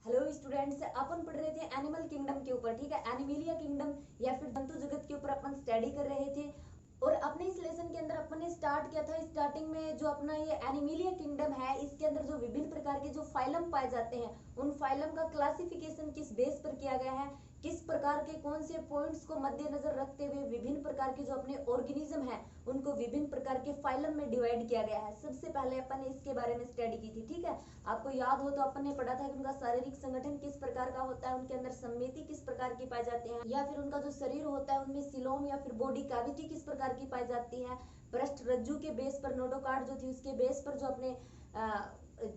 Hello students, अपन पढ़ रहे थे एनिमल किंगडम के ऊपर। ठीक है, एनिमलिया किंगडम या फिर जंतु जगत के ऊपर अपन स्टडी कर रहे थे। और अपने इस लेसन के अंदर अपन ने स्टार्ट किया था स्टार्टिंग में जो अपना ये एनिमलिया किंगडम है, इसके अंदर जो विभिन्न प्रकार के जो फाइलम पाए जाते हैं, उन फाइलम का क्लासिफिकेशन किस बेस पर किया गया है, किस प्रकार के कौन से पॉइंट्स को मद्देनजर रखते हुए विभिन्न प्रकार के जो अपने ऑर्गेनिज्म है उनको विभिन्न प्रकार के फाइलम में डिवाइड किया गया है। सबसे पहले अपन ने इसके बारे में स्टडी की थी। ठीक है, आपको याद हो तो अपन ने पढ़ा था कि उनका शारीरिक संगठन किस प्रकार का होता है, उनके अंदर समिति किस प्रकार की पाई जाती है, या फिर उनका जो शरीर होता है उनमें सिलोम या फिर बॉडी कैविटी किस प्रकार की पाई जाती है। पृष्ठ रज्जु के बेस पर नोडोकार्ड जो थी उसके बेस पर जो अपने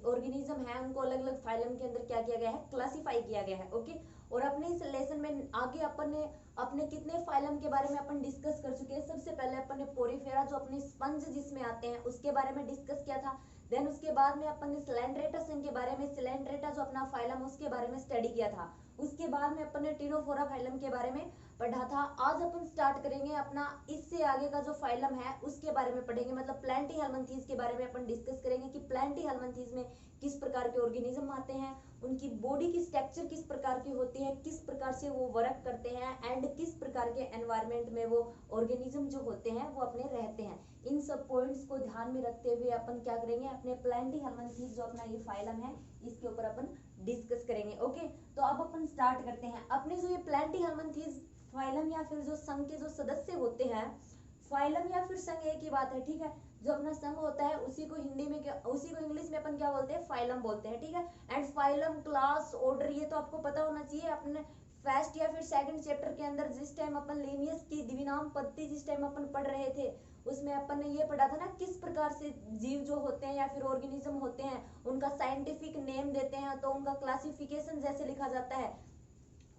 ऑर्गेनिज्म है उनको अलग अलग फाइलम के अंदर क्या किया गया है, क्लासिफाई किया गया है। ओके, और अपने इस लेसन में आगे अपन ने अपने कितने फाइलम के बारे में अपन डिस्कस कर चुके हैं। सबसे पहले अपन ने पोरीफेरा जो अपने स्पंज जिसमें आते हैं उसके बारे में डिस्कस किया था। देन उसके बाद में अपन ने सिलेंड्रेटा के बारे में, सिलेंड्रेटा जो अपना फाइलम उसके बारे में स्टडी किया था। उसके बाद में अपन ने टिनोफोरा फाइलम के बारे में पढ़ा था। आज अपन स्टार्ट करेंगे अपना इससे आगे का जो फाइलम है उसके बारे में पढ़ेंगे, मतलब प्लैंटीहेल्मिन्थीज के बारे में अपन डिस्कस करेंगे कि प्लैंटीहेल्मिन्थीज में किस प्रकार के ऑर्गेनिज्म आते हैं, उनकी बॉडी की स्ट्रक्चर किस प्रकार की होती है, किस प्रकार से वो वर्क करते हैं एंड किस प्रकार के एनवायरनमेंट में वो ऑर्गेनिज्म जो होते हैं वो अपने रहते हैं। इन सब पॉइंट्स को ध्यान में रखते हुए अपन क्या करेंगे, अपने प्लैंटीहेल्मिन्थीज जो अपना ये फाइलम है इसके ऊपर अपन डिस्कस करेंगे। ओके, तो अब अपन स्टार्ट करते हैं। अपने जो ये प्लैंटीहेल्मिन्थीज फाइलम या फिर जो संघ के जो सदस्य होते हैं, फाइलम या फिर संघ एक ही बात है। ठीक है, जो अपना संघ होता है उसी को हिंदी में उसी को इंग्लिश में अपन क्या बोलते हैं, फाइलम बोलते हैं। ठीक है, एंड फाइलम, क्लास, ऑर्डर ये तो आपको पता होना चाहिए। अपने फर्स्ट या फिर सेकंड चैप्टर के अंदर जिस टाइम अपन लिनियस की द्विनाम पद्धति जिस टाइम अपन पढ़ रहे थे उसमें अपन ने ये पढ़ा था ना किस प्रकार से जीव जो होते हैं या फिर ऑर्गेनिज्म होते हैं उनका साइंटिफिक नेम देते हैं, तो उनका क्लासिफिकेशन जैसे लिखा जाता है।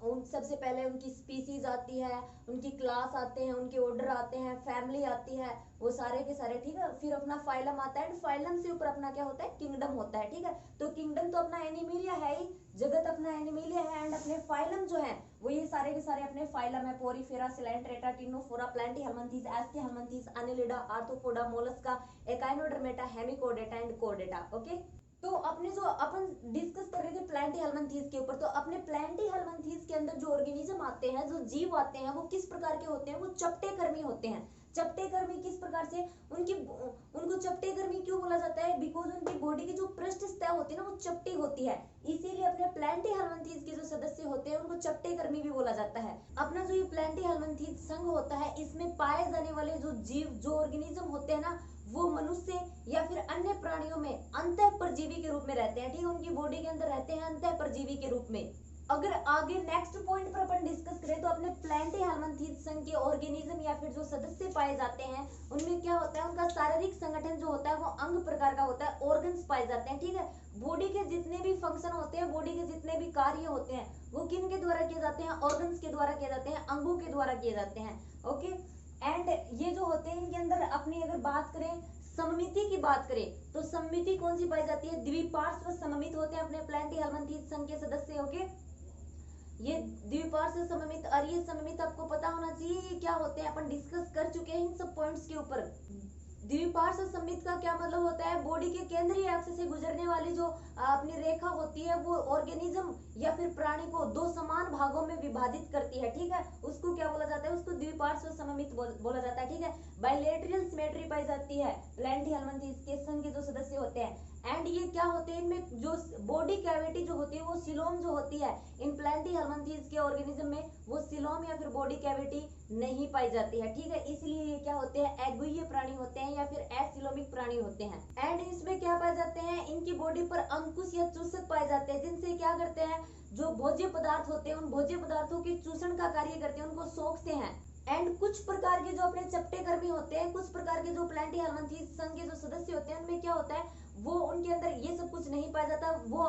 उन सबसे पहले उनकी स्पीसीज आती है, उनकी क्लास आते हैं, उनके ऑर्डर आते हैं, फैमिली आती है, वो सारे के सारे। ठीक है, फिर अपना फाइलम आता है एंड फाइलम से ऊपर अपना क्या होता है, किंगडम होता है। ठीक है, तो किंगडम तो अपना एनिमलिया है ही, जगत अपना एनिमलिया है एंड अपने फाइलम जो है वो ये सारे के सारे अपने फाइलम है। Porifera, coelenterata, ctenophora, platyhelminthes, aschelminthes, annelida, arthropoda, mollusca, echinodermata, hemichordata and कोडेटा। ओके, तो अपने जो अपन डिस्कस कर रहे थे प्लैंटीहेल्मिन्थीज के ऊपर, तो अपने प्लैंटीहेल्मिन्थीज के अंदर जो ऑर्गेनिज्म आते हैं, जो जीव आते हैं, वो किस प्रकार के होते हैं, वो चपटेकर्मी होते हैं। चपटेकर्मी किस प्रकार से, उनको चपटेकर्मी क्यों बोला जाता है, बिकॉज उनकी बॉडी की जो पृष्ठ सतह होती है ना वो चपटी होती है, इसीलिए अपने प्लैंटीहेल्मिन्थीज के जो सदस्य होते हैं उनको चपटेकर्मी भी बोला जाता है। अपना जो ये प्लैंटीहेल्मिन्थीज संघ होता है इसमें पाए जाने वाले जो जीव जो ऑर्गेनिज्म होते हैं ना वो मनुष्य या फिर अन्य प्राणियों में अंतःपरजीवी के रूप में रहते हैं। ठीक है, उनकी बॉडी के अंदर रहते हैं अंतःपरजीवी के रूप में। अगर आगे नेक्स्ट पॉइंट पर अपन डिस्कस करें तो अपने प्लैंटीहेल्मिन्थीज संघ के ऑर्गेनिज्म या फिर जो सदस्य पाए जाते हैं उनमें क्या होता है, उनका शारीरिक संगठन जो होता है वो अंग प्रकार का होता है, ऑर्गन्स पाए जाते हैं। ठीक है, बॉडी के जितने भी फंक्शन होते हैं, बॉडी के जितने भी कार्य होते हैं वो किन के द्वारा किए जाते हैं, ऑर्गन्स के द्वारा किए जाते हैं, अंगों के द्वारा किए जाते हैं। ओके, एंड ये जो होते हैं इनके अंदर अपनी अगर बात करें सममिति की बात करें तो सममिति कौन सी पाई जाती है, द्विपार्श्व सममित होते हैं अपने प्लैंटीहेल्मिन्थीज संघ के सदस्य। ओके, ये द्विपार्श्व सममित, और ये सममित आपको पता होना चाहिए ये क्या होते हैं, अपन डिस्कस कर चुके हैं इन सब पॉइंट्स के ऊपर। द्विपार्श्व सममित का क्या मतलब होता है, बॉडी के केंद्रीय अक्ष से गुजरने वाली जो अपनी रेखा होती है वो ऑर्गेनिज्म या फिर प्राणी को दो समान भागों में विभाजित करती है। ठीक है, उसको क्या बोला जाता है, उसको द्विपार्श्व सममित बोला जाता है। ठीक है, बायलैटरल सिमेट्री पाई जाती है प्लैंटीहेल्मिन्थीज के संघ के जो सदस्य होते हैं। एंड ये क्या होते हैं, इनमें जो बॉडी कैविटी जो होती है वो सिलोम जो होती है, इन प्लैंटीहेल्मिन्थीज के ऑर्गेनिज्म में वो सिलोम या फिर बॉडी कैविटी नहीं पाई जाती है। ठीक है, इसलिए ये क्या होते हैं, एगुइये प्राणी होते हैं या फिर एसिलोमिक प्राणी होते हैं। एंड इसमें क्या पाए जाते हैं, इनकी बॉडी पर अंकुश या चूसक पाए जाते हैं, जिनसे क्या करते हैं, जो भोज्य पदार्थ होते हैं उन भोज्य पदार्थों के चूषण का कार्य करते हैं, उनको सोखते हैं। एंड कुछ प्रकार के जो अपने चपटेकर्मी होते हैं, कुछ प्रकार के जो प्लैंटीहेल्मिन्थीज संघ के जो सदस्य होते हैं उनमें क्या होता है, वो उनके अंदर ये सब कुछ नहीं पाया जाता। वो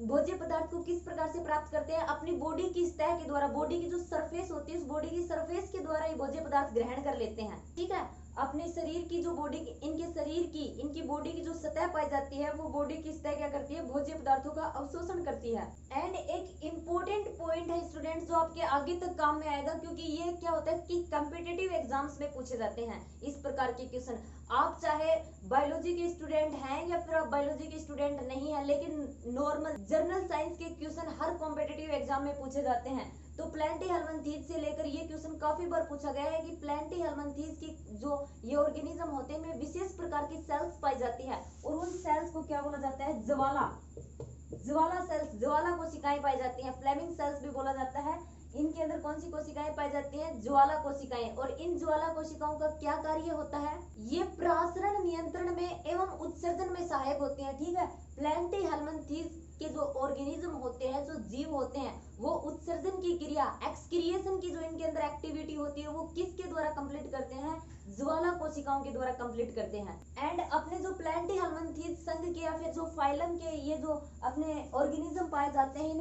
भोज्य पदार्थ को किस प्रकार से प्राप्त करते हैं, अपनी बॉडी की सतह के द्वारा, बॉडी की जो सरफेस होती है उस बॉडी की सरफेस के द्वारा ये भोज्य पदार्थ ग्रहण कर लेते हैं। ठीक है, अपने शरीर की जो बॉडी इनके शरीर की इनकी बॉडी की जो सतह पाई जाती है वो बॉडी की सतह क्या करती है, भोज्य पदार्थों का अवशोषण करती है। एंड एक इम्पोर्टेंट पॉइंट है स्टूडेंट जो आपके आगे तक काम में आएगा, क्योंकि ये क्या होता है कि कॉम्पिटिटिव एग्जाम्स में पूछे जाते हैं इस प्रकार के क्वेश्चन। आप चाहे बायोलॉजी के स्टूडेंट हैं या फिर आप बायोलॉजी के स्टूडेंट नहीं है, लेकिन नॉर्मल जनरल साइंस के क्वेश्चन हर कॉम्पिटिटिव एग्जाम में पूछे जाते हैं। तो प्लैंटीहेल्मिन्थीज से लेकर ये क्वेश्चन काफी बार पूछा गया है कि प्लैंटीहेल्मिन्थीज की जो ये ऑर्गेनिज्म होते हैं में विशेष प्रकार की सेल्स पाई जाती है और उन सेल्स को क्या बोला जाता है, ज्वाला सेल्स, ज्वाला कोशिकाएं पाई जाती हैं, फ्लेमिंग सेल्स भी बोला जाता है। इनके अंदर कौन सी कोशिकाएं पाई जाती हैं, ज्वाला कोशिकाएं। और इन ज्वाला कोशिकाओं का क्या कार्य होता है, ये प्रासरण नियंत्रण में एवं उत्सर्जन में सहायक होते हैं। ठीक है, प्लैंटीहेल्मिन्थीज के जो ऑर्गेनिज्म होते हैं, जो जीव होते हैं, वो उत्सर्जन की क्रिया, एक्सक्रिएशन की जो इनके अंदर एक्टिविटी होती है वो किसके द्वारा कंप्लीट करते हैं, ज्वाला कोशिकाओं के द्वारा कंप्लीट करते हैं। एंड अपने जो प्लैंटीहेल्मिन्थीज संघ के या फिर जो फाइलम के ये जो अपने ऑर्गेनिज्म पाए जाते हैं,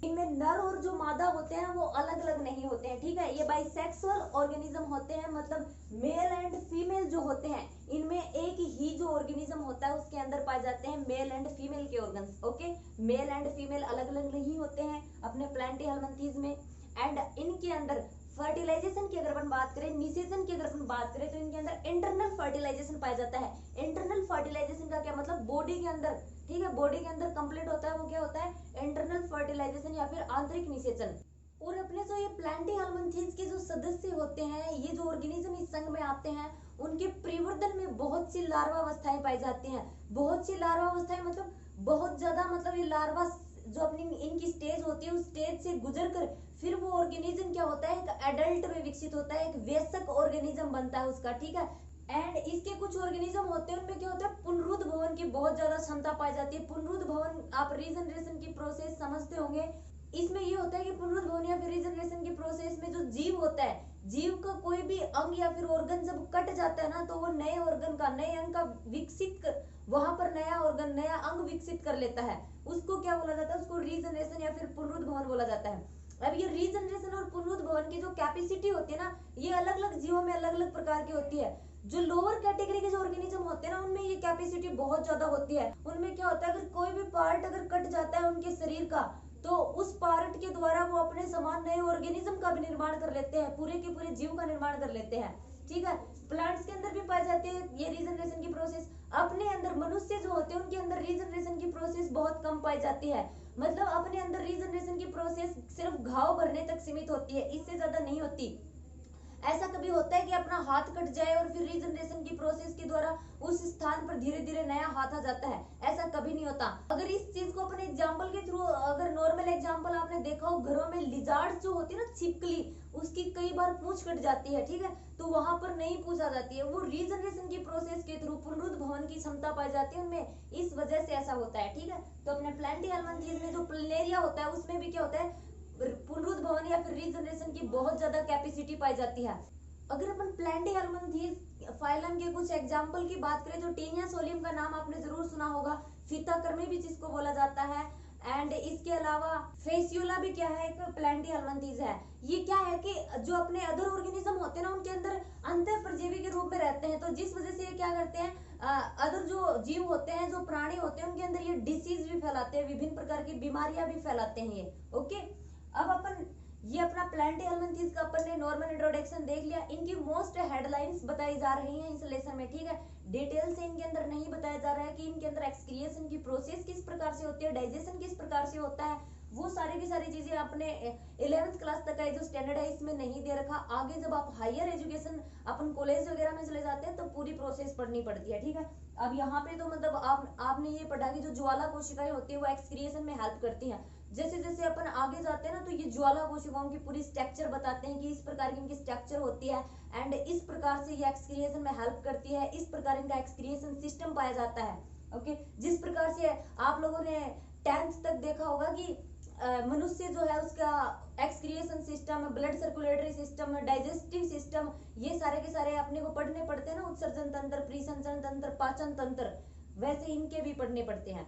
इनमें नर और जो मादा होते हैं वो अलग अलग नहीं होते हैं। ठीक है, ये बाइसेक्सुअल ऑर्गेनिज्म होते हैं, मतलब मेल एंड फीमेल जो होते हैं इनमें एक ही जो ऑर्गेनिज्म होता है उसके अंदर पाए जाते हैं मेल एंड फीमेल के organs. Okay, male and female अलग अलग नहीं होते हैं अपने प्लैंटीहेल्मिन्थीज में। एंड इनके अंदर फर्टिलाइजेशन की अगर अपन बात करें, निषेचन की अगर अपन बात करें, तो इनके अंदर इंटरनल फर्टिलाइजेशन पाया जाता है। इंटरनल फर्टिलाइजेशन का क्या मतलब, बॉडी के अंदर, ठीक है, बॉडी के अंदर कंप्लीट होता है, वो क्या होता है, इंटरनल फर्टिलाइजेशन या फिर आंतरिक निषेचन। और अपने जो ये प्लैंटीहेल्मिन्थीज के जो सदस्य होते हैं, ये जो ऑर्गेनिज्म इस संघ में आते हैं, उनके परिवर्तन में बहुत सी लार्वा अवस्थाएं पाई जाती हैं। बहुत सी लार्वा अवस्थाएं मतलब बहुत ज्यादा, मतलब ये लार्वा जो अपनी इनकी स्टेज होती है उस स्टेज से गुजर कर फिर वो ऑर्गेनिज्म क्या होता है, एक एडल्ट में विकसित होता है, एक वयस्क ऑर्गेनिज्म बनता है उसका। ठीक है, एंड इसके कुछ ऑर्गेनिज्म होते हैं उनमें क्या होता है, पुनरुद्ध भवन की बहुत ज्यादा क्षमता पाई जाती है। पुनरुद्ध भवन, आप रीजनरेशन की प्रोसेस समझते होंगे, इसमें ये होता है कि पुनरुद्ध भवन या फिर रीजनरेशन की प्रोसेस में जो जीव होता है, जीव का कोई भी अंग या फिर ऑर्गन जब कट जाता है ना, तो वो नए ऑर्गन का, नए अंग का विकसित कर, वहां पर नया ऑर्गन, नया अंग विकसित कर लेता है, उसको क्या बोला जाता है, उसको रीजनरेशन या फिर पुनरुद्ध भवन बोला जाता है। अब ये रीजनरेशन और पुनरुद्ध भवन की जो कैपेसिटी होती है ना, ये अलग अलग जीवों में अलग अलग प्रकार की होती है। जो लोअर कैटेगरी के जो ऑर्गेनिज्म होते हैं ना, उनमें ये कैपेसिटी बहुत ज्यादा होती है। उनमें क्या होता है, अगर कोई भी पार्ट अगर कट जाता है उनके शरीर का, तो उस पार्ट के द्वारा वो अपने समान नए ऑर्गेनिज्म का भी निर्माण कर लेते हैं, पूरे के पूरे जीव का निर्माण कर लेते हैं। ठीक है, प्लांट्स के अंदर भी पाए जाते हैं ये रीजनरेशन की प्रोसेस। अपने अंदर मनुष्य जो होते हैं उनके अंदर रीजनरेशन की प्रोसेस बहुत कम पाई जाती है, मतलब अपने अंदर रीजनरेशन की प्रोसेस सिर्फ घाव भरने तक सीमित होती है, इससे ज्यादा नहीं होती। ऐसा कभी होता है कि अपना हाथ कट जाए और फिर रीजनरेशन की प्रोसेस के द्वारा उस स्थान पर धीरे धीरे नया हाथ आ जाता है, ऐसा कभी नहीं होता। अगर इस चीज को अपने एग्जांपल के थ्रू, अगर नॉर्मल एग्जांपल आपने देखा हो, घरों में लिजार्ड जो होती है ना, छिपकली, उसकी कई बार पूंछ कट जाती है। ठीक है, तो वहां पर नहीं पूछ आ जाती है, वो रीजनरेशन की प्रोसेस के थ्रू पुनरुद्ध भवन की क्षमता पाई जाती है उनमें, इस वजह से ऐसा होता है। ठीक है, तो अपने प्लैंटीहेल्मिन्थीज में जो प्लेनेरिया होता है उसमें भी क्या होता है, पुनरुद्ध भवन या फिर रीजनरेशन की बहुत ज्यादा कैपेसिटी पाई जाती है। अगर अपन प्लैंटीहेल्मिन्थीज फाइलम के कुछ एग्जांपल की बात करें, तो टीनिया सोलियम का नाम आपने जरूर सुना होगा, फीताकर्मी भी जिसको बोला जाता है। एंड इसके अलावा फेसियोला भी क्या है, एक प्लैंटीहेल्मिन्थीज है। ये क्या है कि जो अपने अदर ऑर्गेनिज्म होते हैं ना, उनके अंदर अंतर परजीवी के रूप में रहते हैं, तो जिस वजह से ये क्या करते हैं, अदर जो जीव होते हैं, जो प्राणी होते हैं, उनके अंदर ये डिसीज भी फैलाते हैं, विभिन्न प्रकार की बीमारियां भी फैलाते हैं ये। ओके, अब अपन ये अपना प्लैंटीहेल्मिन्थीज का अपन ने नॉर्मल इंट्रोडक्शन देख लिया। इनकी मोस्ट हेडलाइंस बताई जा रही हैं इस लेसन में। ठीक है, डिटेल से इनके अंदर नहीं बताया जा रहा है कि इनके अंदर एक्सक्रिएशन की प्रोसेस किस प्रकार से होती है, डाइजेशन किस प्रकार से होता है, वो सारी की सारी चीजें आपने 11th क्लास तक का जो स्टैंडर्ड है इसमें नहीं दे रखा। आगे जब आप हायर एजुकेशन अपन कॉलेज वगैरह में चले जाते हैं तो पूरी प्रोसेस पढ़नी पड़ती है। ठीक है, अब यहाँ पे तो मतलब आपने ये पढ़ा कि जो ज्वाला कोशिकाएं होती है वो एक्सक्रिएशन में हेल्प करती हैं। जैसे जैसे अपन आगे जाते हैं ना, तो ये ज्वाला कोशिकाओं की पूरी स्ट्रक्चर बताते हैं कि इस प्रकार की इनकी स्ट्रक्चर होती है, एंड इस प्रकार से ये एक्सक्रिएशन में हेल्प करती है, इस प्रकार इनका एक्सक्रिएशन सिस्टम पाया जाता है। ओके, जिस प्रकार से आप लोगों ने 10th तक देखा होगा कि मनुष्य जो है उसका excretion system, blood circulatory system, digestive system, ये सारे के सारे अपने को पढ़ने पड़ते हैं ना, उत्सर्जन तंत्र, प्रीसंचरण तंत्र, पाचन तंत्र, वैसे इनके भी पढ़ने पड़ते हैं।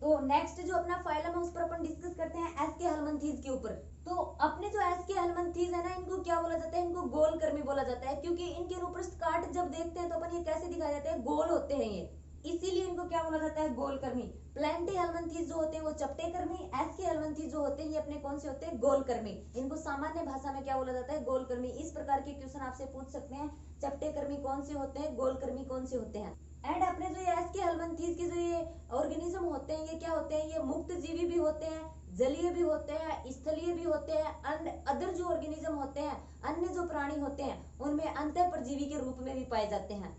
तो नेक्स्ट जो अपना फाइलम है उस पर अपन डिस्कस करते हैं एस्के हेलमिंथेस के ऊपर। तो अपने जो एस्के हेलमिंथेस है ना, इनको क्या बोला जाता है, इनको गोलकर्मी बोला जाता है, क्योंकि इनके ऊपर स्कार्ट जब देखते हैं तो अपन ये कैसे दिखाए जाते हैं, गोल होते हैं ये, इसीलिए इनको क्या बोला जाता है, गोलकर्मी। प्लेंटी हेलमिंथेस जो होते हैं वो चपटेकर्मी, एस्के हेलमिंथेस जो होते हैं ये अपने कौन से होते हैं, गोलकर्मी। इनको सामान्य भाषा में क्या बोला जाता है, गोलकर्मी। इस प्रकार के क्वेश्चन आपसे पूछ सकते हैं, चपटेकर्मी कौन से होते हैं, गोलकर्मी कौन से होते हैं। एंड अपने जो ये एस्के हेलमिंथेस के जो ये ऑर्गेनिज्म होते हैं ये क्या होते हैं, ये मुक्त जीवी भी होते हैं, जलीय भी होते हैं, स्थलीय भी होते हैं, एंड अदर जो ऑर्गेनिज्म होते हैं, अन्य जो प्राणी होते हैं उनमें अंतःपरजीवी के रूप में भी पाए जाते हैं।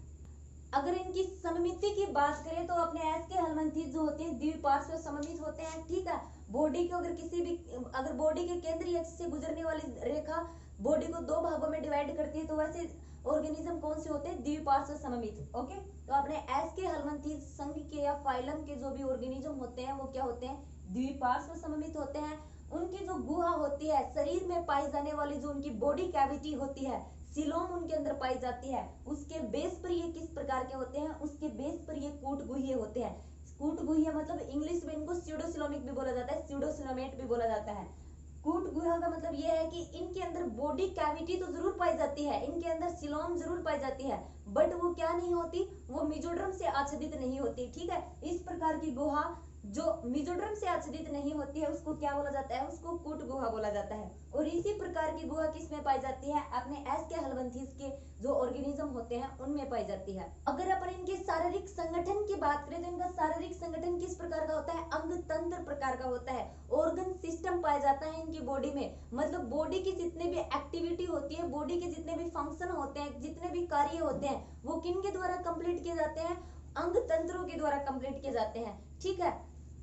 अगर इनकी सममिति की बात करें तो अपने एस्के हेलमिंथेस जो होते हैं द्विपार्श्व सममित होते हैं, ठीक है। बॉडी को अगर किसी भी, अगर बॉडी के केंद्रीय अक्ष से गुजरने वाली रेखा बॉडी को दो भागों में डिवाइड करती है तो वैसे ऑर्गेनिज्म कौन से होते हैं, द्विपार्श्व सममित। ओके, तो अपने एस्के हेलमिंथेस संघ के या फाइलम के जो भी ऑर्गेनिज्म होते हैं वो क्या होते हैं, द्विपार्श्व सममित होते हैं। उनकी जो गुहा होती है, शरीर में पाई जाने वाली जो उनकी बॉडी कैविटी होती है, सिलोम उनके अंदर पाई जाती है, उसके बेस पर ये किस प्रकार के होते हैं, उसके बेस पर ये कूटगुहिये होते हैं। कूटगुहिया मतलब इंग्लिश में इनको स्यूडोसिलोमिक भी बोला जाता है, स्यूडोसिलोमेट भी बोला जाता है। कूटगुहा का मतलब ये है कि इनके अंदर बॉडी कैविटी तो जरूर पाई जाती है, इनके अंदर सिलोम जरूर पाई जाती है, बट वो क्या नहीं होती, वो मेसोडर्म से आच्छादित नहीं होती, ठीक है। इस प्रकार की गुहा जो मेसोडर्म से आच्छादित नहीं होती है उसको क्या बोला जाता है, उसको कूट गुहा बोला जाता है। और इसी प्रकार की गुहा किसमें पाई जाती है, अपने एस्के हेलमिंथेस के जो ऑर्गेनिज्म होते हैं उनमें पाई जाती है। अगर अपन इनके शारीरिक संगठन की बात करें तो इनका शारीरिक संगठन किस प्रकार का होता है, अंग तंत्र प्रकार का होता है। ऑर्गन सिस्टम पाया जाता है इनकी बॉडी में, मतलब बॉडी की जितने भी एक्टिविटी होती है, बॉडी के जितने भी फंक्शन होते हैं, जितने भी कार्य होते हैं वो किन के द्वारा कंप्लीट किए जाते हैं, अंग तंत्रों के द्वारा कंप्लीट किए जाते हैं, ठीक है।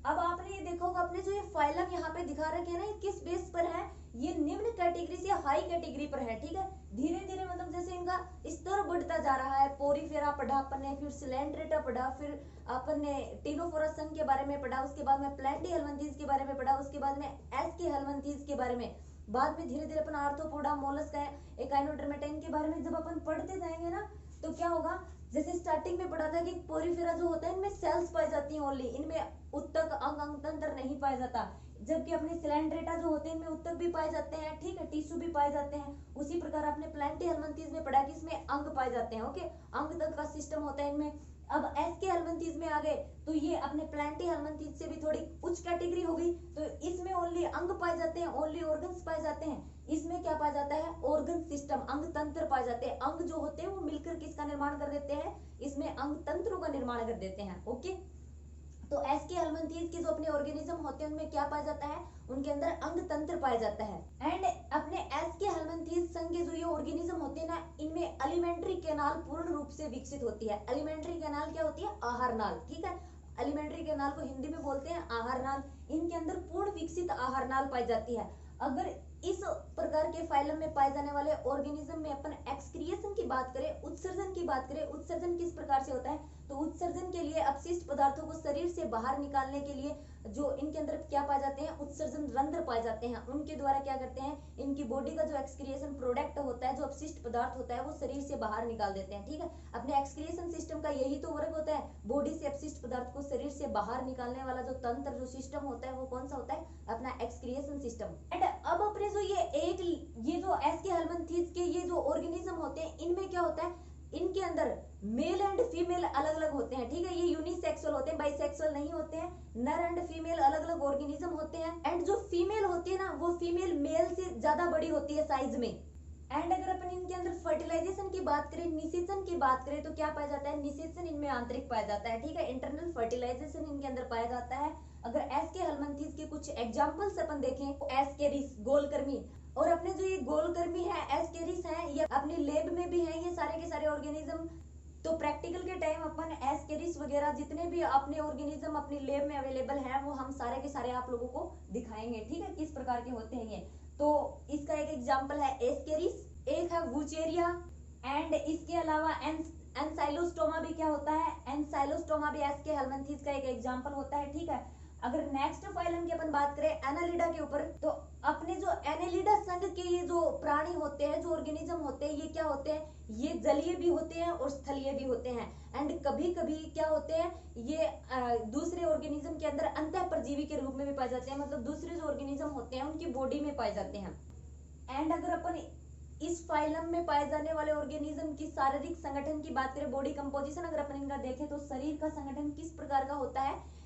अब आपने ये देखा होगा अपने जो ये फाइलम यहाँ पे दिखा रखे हैं ना, ये किस बेस पर है, ये निम्न कैटेगरी से हाई कैटेगरी पर है, ठीक है। धीरे धीरे मतलब जैसे इनका स्तर बढ़ता जा रहा है, पोरीफेरा पढ़ा अपन ने, फिर सिलेंड्रेटा पढ़ा, फिर अपन ने टिनोफोरस संघ के बारे में पढ़ा, उसके बाद में प्लेंटी हेलमिंथेस के बारे में पढ़ा, उसके बाद में एस्के हेलमिंथेस के बारे में, बाद में धीरे धीरे अपन आर्थ्रोपोडा, मोलस्का, एकाइनोडर्मेटा इनके बारे में जब अपन पढ़ते जाएंगे ना तो क्या होगा, जैसे स्टार्टिंग में पढ़ा था कि पोरीफेरा जो होता है इनमें सेल्स पाई जाती हैं ओनली, इनमें उत्तक अंग तंत्र नहीं पाया जाता, जबकि अपने सिलेंड्रेटा जो होते हैं इनमें उत्तक भी पाए जाते हैं, ठीक है, टिश्यू भी पाए जाते हैं। उसी प्रकार आपने प्लेंटी हेलमिंथेस में पढ़ा कि इसमें अंग पाए जाते हैं, ओके, अंग तक का सिस्टम होता है इनमें। अब एस्के हेलमिंथेस में आ गए तो ये अपने प्लेंटी हेलमिंथेस से भी थोड़ी उच्च कैटेगरी होगी, तो इसमें ओनली अंग पाए जाते हैं, ओनली ऑर्गन्स पाए जाते हैं। इसमें क्या पाया जाता है, ऑर्गन सिस्टम, अंग तंत्र पाए जाते हैं। अंग जो होते हैं वो मिलकर किसका निर्माण कर देते हैं, इसमें अंग तंत्रों का निर्माण कर देते हैं, ओके। तो एस्के हेलमिंथेस के जो अपने ऑर्गेनिज्म होते हैं उनमें क्या पाया जाता है, उनके अंदर अंग तंत्र पाया जाता है। एंड अपने एस्के हेलमिंथेस संघ के जो ये ऑर्गेनिज्म होते हैं ना, इनमें एलिमेंट्री कैनाल पूर्ण रूप से विकसित होती है। एलिमेंट्री कैनाल क्या होती है, आहार नाल, ठीक है। एलिमेंट्री कैनाल को हिंदी में बोलते हैं आहार नाल। इनके अंदर पूर्ण विकसित आहार नाल पाई जाती है। अगर इस प्रकार के फाइलम में पाए जाने वाले ऑर्गेनिज्म में अपन एक्सक्रिएशन की बात करें, उत्सर्जन की बात करें, उत्सर्जन किस प्रकार से होता है, तो उत्सर्जन के लिए अपशिष्ट पदार्थों को शरीर से बाहर निकालने के लिए जो इनके अंदर क्या पाए जाते हैं, उत्सर्जन रंध्र पाए जाते हैं, उनके द्वारा क्या करते हैं, इनकी बॉडी का जो एक्सक्रिएशन प्रोडक्ट होता है, जो अपशिष्ट पदार्थ होता है वो शरीर से बाहर निकाल देते हैं, ठीक है। अपने एक्सक्रिएशन सिस्टम का यही तो वर्क होता है, बॉडी से अपशिष्ट पदार्थ को शरीर से बाहर निकालने वाला जो तंत्र, जो सिस्टम होता है वो कौन सा होता है, अपना एक्सक्रिएशन सिस्टम। एंड अब अपने जो ये जो एस्के हेलमिंथेस के ये जो ऑर्गेनिज्म होते हैं इनमें क्या होता है, इनके अंदर मेल एंड फीमेल अलग अलग होते हैं, ठीक है। ये यूनिसेक्सुअल होते हैं, बाइसेक्सुअल नहीं होते हैं। नर एंड फीमेल अलग अलग ऑर्गेनिज्म होते हैं। एंड जो फीमेल होती है ना वो फीमेल मेल से ज्यादा बड़ी होती है साइज में। एंड अगर अपन इनके अंदर फर्टिलाइजेशन की बात करें, निषेचन की बात करें तो क्या पाया जाता है, निषेचन इनमें आंतरिक पाया जाता है, ठीक है। इंटरनल फर्टिलाइजेशन इनके अंदर पाया जाता है। अगर एस्के हेलमिंथेस के कुछ एग्जांपल्स अपन देखें, एस्केरिस गोलकर्मी, और अपने जो ये गोलकर्मी है, एस्केरिस है, ये अपने लैब में भी है ये सारे के सारे ऑर्गेनिज्म। तो प्रैक्टिकल के टाइम अपन एस्केरिस वगैरह जितने भी अपने ऑर्गेनिज्म अपनी लैब में अवेलेबल है वो हम सारे के सारे आप लोगों को दिखाएंगे, ठीक है, किस प्रकार के होते हैं ये। तो इसका एक एग्जांपल है एस्केरिस, एक है वुचेरिया, एंड इसके अलावा एनसाइलोस्टोमा भी क्या होता है, एनसाइलोस्टोमा भी एस्के हेलमिंथेस का एक एग्जांपल होता है, ठीक है। अगर नेक्स्ट फाइलम की अपन बात करें एनालिडा के ऊपर, तो अपने जो एनालिडा संघ के ये जो प्राणी होते हैं, जो ऑर्गेनिज्म होते हैं, ये क्या होते हैं, ये जलीय भी होते हैं और स्थलीय भी होते हैं। एंड कभी कभी क्या होते हैं, ये दूसरे ऑर्गेनिज्म के अंदर अंतःपरजीवी के रूप में भी पाए जाते हैं, मतलब दूसरे जो ऑर्गेनिज्म होते हैं उनकी बॉडी में पाए जाते हैं। एंड अगर अपन इस फाइलम में पाए जाने वाले ऑर्गेनिज्म की शारीरिक संगठन की बात करें, बॉडी कंपोजिशन अगर अपन इनका देखें तो शरीर का संगठन किस प्रकार का होता है,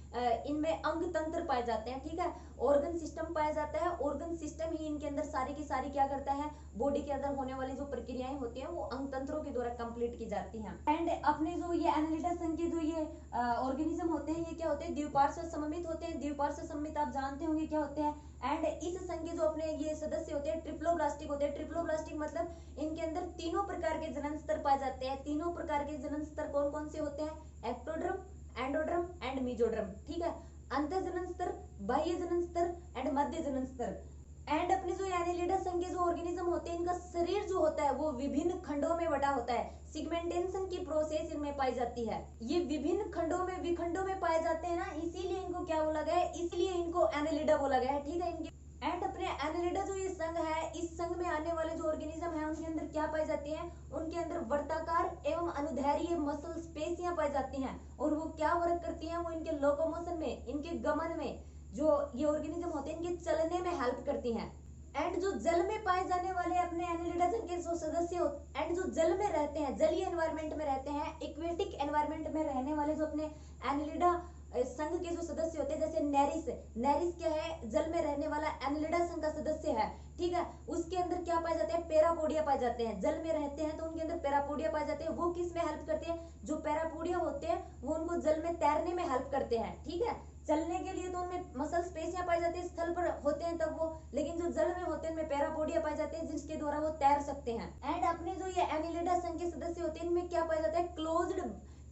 इनमें अंग तंत्र पाए जाते हैं, ठीक है, ऑर्गन सिस्टम पाया जाता है। ऑर्गन सिस्टम ही इनके अंदर सारी की सारी क्या करता है, बॉडी के अंदर होने वाली जो प्रक्रियाएं होती हैं वो अंग तंत्रों के द्वारा कंप्लीट की जाती हैं। एंड अपने जो ये एनालिडा संघ के जो ये ऑर्गेनिज्म होते हैं, ये क्या होते हैं, द्विपार्श्व सममित होते हैं। द्विपार्श्व सममित आप जानते होंगे क्या होते हैं। एंड इस संघ के जो अपने ये सदस्य होते हैं ट्रिप्लोब्लास्टिक होते हैं। ट्रिप्लोब्लास्टिक मतलब इनके अंदर तीनों प्रकार के जनन स्तर पाए जाते हैं। तीनों प्रकार के जनन स्तर कौन कौन से होते हैं, एक्टोड्रम, एंडोड्रम एंड मीजोड्रम, ठीक है, अंतः जनन स्तर, बाह्य जनन स्तर एंड मध्य जनन स्तर। एंड अपने जो एनालिडा संघ के जो ऑर्गेनिज्म होते हैं, इनका शरीर जो होता है वो विभिन्न खंडों में बटा होता है। सिगमेंटेशन की प्रोसेस इनमें पाई जाती है। ये विभिन्न खंडों में विखंडों में पाए जाते हैं ना, इसीलिए इनको क्या बोला गया है, इसलिए इनको एनालिडा बोला गया है, ठीक है। इनके एंड अपने एनालिडा जो ये संघ है, इस संघ में आने वाले जो ऑर्गेनिज्म है उनके अंदर क्या पाई जाती है, उनके अंदर वर्ताकार एवं अनुदैर्घ्य मसल पेशियां पाई जाती हैं। और वो क्या वर्क करती हैं, वो इनके लोकोमोशन में, इनके गमन में, जो ये ऑर्गेनिज्म होते हैं इनके चलने में हेल्प करती हैं। एंड जो जल में पाए जाने वाले अपने एनालिडा संघ के जो सदस्य एंड जो जल में रहते हैं, जलीय एनवायरमेंट में रहते हैं, एक्वेटिक एनवायरमेंट में रहने वाले जो अपने एनालिडा संघ के जो सदस्य होते हैं, जैसे नेरिस, नेरिस क्या है, जल में रहने वाला एनालिडा संघ का सदस्य है, ठीक है। उसके अंदर क्या पाए जाते हैं, पैरापोडिया पाए जाते हैं। जल में रहते हैं तो उनके अंदर पैरापोडिया पाए जाते हैं। वो किस में हेल्प करते हैं, जो पैरापोडिया होते हैं वो उनको जल में तैरने में हेल्प करते हैं, ठीक है। चलने के लिए तो उनमें मसल्स पेशियां पाई जाती है, स्थल पर होते हैं तब वो, लेकिन जो जल में होते हैं उनमें पैरापोडिया पाए जाते हैं जिसके द्वारा वो तैर सकते हैं। एंड अपने जो ये एनालिडा संघ के सदस्य होते हैं इनमें क्या पाया जाता है,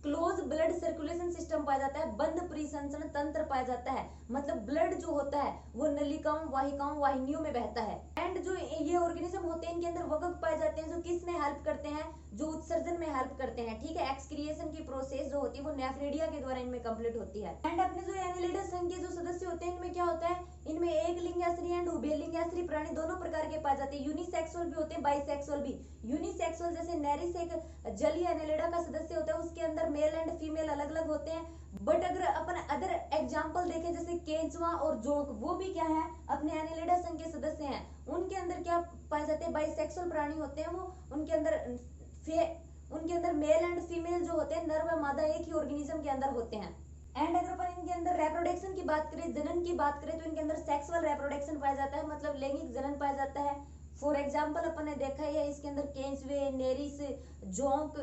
क्लोज ब्लड सर्कुलेशन सिस्टम पाया जाता है, बंद परिसंचरण तंत्र पाया जाता है। मतलब ब्लड जो होता है वो नलिकाओं, वाहिकाओं, वाहिनियों में बहता है। एंड जो ये ऑर्गेनिज्म होते हैं इनके अंदर वगक पाए जाते हैं जो किस में हेल्प करते हैं, जो उत्सर्जन में हेल्प करते हैं, ठीक है। एक्सक्रिएशन की प्रोसेस जो होती है वो नेफ्रेडिया के द्वारा इनमें कंप्लीट होती है। एंड अपने जो एनालिडा संघ के जो सदस्य होते हैं इनमें क्या होता है, इनमें एक लिंगाश्री एंड उभयलिंगाश्री प्राणी दोनों प्रकार के पाए जाते हैं। यूनिसेक्सुअल भी होते हैं, बाइसेक्सुअल भी। यूनिसेक्सुअल जैसे नेरिस एक जलीय एनालिडा का सदस्य होता है, उसके अंदर मेल एंड फीमेल अलग अलग होते हैं। बट अगर अपन अदर एग्जांपल देखें जैसे केंचुआ और जोंक, वो भी क्या है, अपने एनालिडा संघ के सदस्य हैं। उनके अंदर क्या पाए जाते हैं, बाइसेक्सुअल प्राणी होते हैं वो, उनके अंदर मेल एंड फीमेल जो होते हैं, नर व मादा एक ही ऑर्गेनिज्म के अंदर होते हैं। एंड अगर अपन इनके अंदर रेप्रोडक्शन की बात करें, जनन की बात करें, तो इनके अंदर सेक्सुअल रेप्रोडक्शन पाया जाता है, मतलब लैंगिक जनन पाया जाता है। फॉर एग्जाम्पल अपन ने देखा है इसके अंदर केंचुए, नेरिस, जोंक,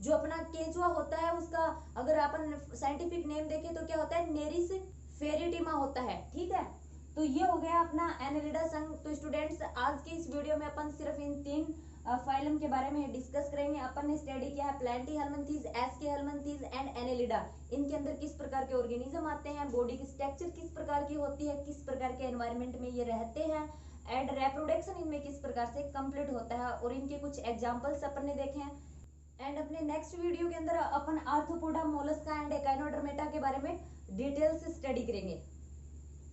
जो अपना केंचुआ होता है उसका अगर अपन साइंटिफिक नेम देखें तो क्या होता है, नेरिस फेरिटिमा होता है, ठीक है। तो ये हो गया अपना एनालिडा संघ। तो स्टूडेंट्स आज के इस वीडियो में अपन सिर्फ इन 3 फाइलम के बारे में डिस्कस करेंगे। अपन ने स्टडी किया है प्लैटीहेल्मिन्थेस, एस्केहेल्मिन्थेस एंड एनालिडा। इनके अंदर किस प्रकार के ऑर्गेनिज्म आते हैं, बॉडी की स्ट्रक्चर किस प्रकार की होती है, किस प्रकार के एनवायरनमेंट में ये रहते हैं, एंड रिप्रोडक्शन इनमें किस प्रकार से कंप्लीट होता है, और इनके कुछ एग्जांपल्स अपन ने देखे हैं। एंड अपने नेक्स्ट वीडियो के अंदर अपन आर्थ्रोपोडा, मोलस्का एंड एकाइनोडर्मेटा के बारे में डिटेल से स्टडी करेंगे।